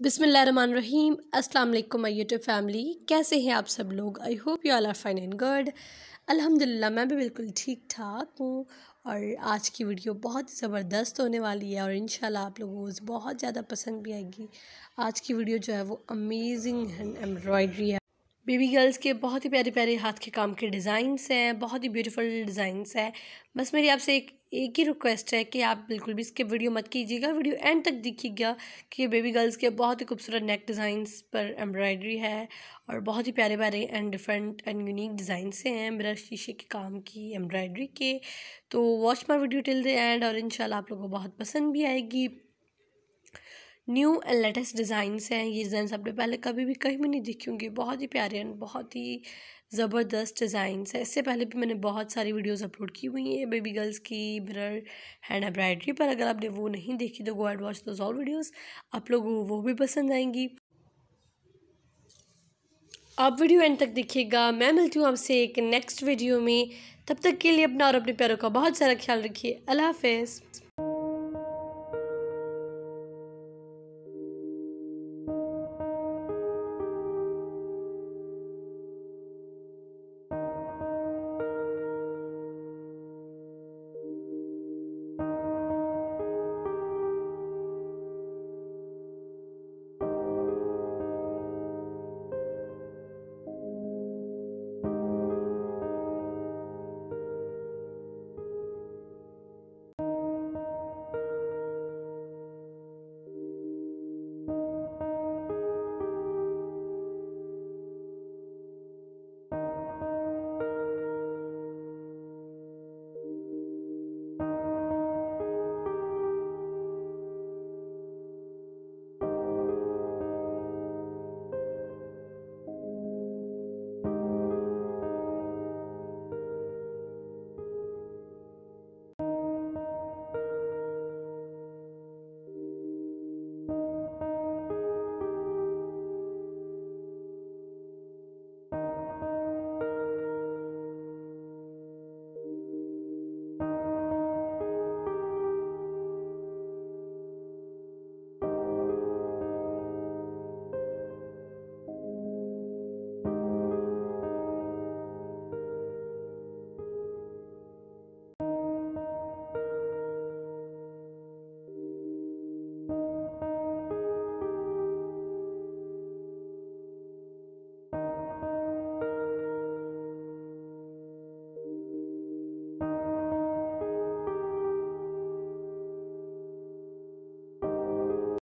बिस्मिल्लाहिर्रहमानिर्रहीम। अस्सलाम वालेकुम माय यूट्यूब फैमिली, कैसे हैं आप सब लोग। I hope you all are fine and good. अल्हम्दुलिल्लाह मैं भी बिल्कुल ठीक ठाक हूँ। और आज की वीडियो बहुत ज़बरदस्त होने वाली है और इंशाल्लाह आप लोगों को बहुत ज़्यादा पसंद भी आएगी। आज की वीडियो जो है वो अमेजिंग हैंड एम्ब्रॉयडरी है। बेबी गर्ल्स के बहुत ही प्यारे प्यारे हाथ के काम के डिज़ाइंस हैं, बहुत ही ब्यूटीफुल डिज़ाइंस है। बस मेरी आपसे एक ही रिक्वेस्ट है कि आप बिल्कुल भी इसके वीडियो मत कीजिएगा, वीडियो एंड तक देखिएगा कि बेबी गर्ल्स के बहुत ही खूबसूरत नेक डिज़ाइंस पर एम्ब्रॉयडरी है और बहुत ही प्यारे प्यारे and different and unique design से हैं मेरा शीशे के काम की एम्ब्रॉयडरी के। तो watch my video till the end और इंशाल्लाह आप लोगों को बहुत पसंद भी आएगी। न्यू एंड लेटेस्ट डिज़ाइंस हैं, ये डिज़ाइन आपने पहले कभी भी कहीं भी नहीं देखी होंगी। बहुत ही प्यारे एंड बहुत ही ज़बरदस्त डिज़ाइंस है। इससे पहले भी मैंने बहुत सारी वीडियोस अपलोड की हुई हैं बेबी गर्ल्स की मिरर हैंड एम्ब्रॉयडरी पर। अगर आपने वो नहीं देखी तो go and watch those all videos, आप लोगों को वो भी पसंद आएंगी। आप वीडियो एंड तक देखिएगा। मैं मिलती हूँ आपसे एक नेक्स्ट वीडियो में। तब तक के लिए अपना और अपने प्यारों का बहुत सारा ख्याल रखिए। अल्लाह हाफ़िज़।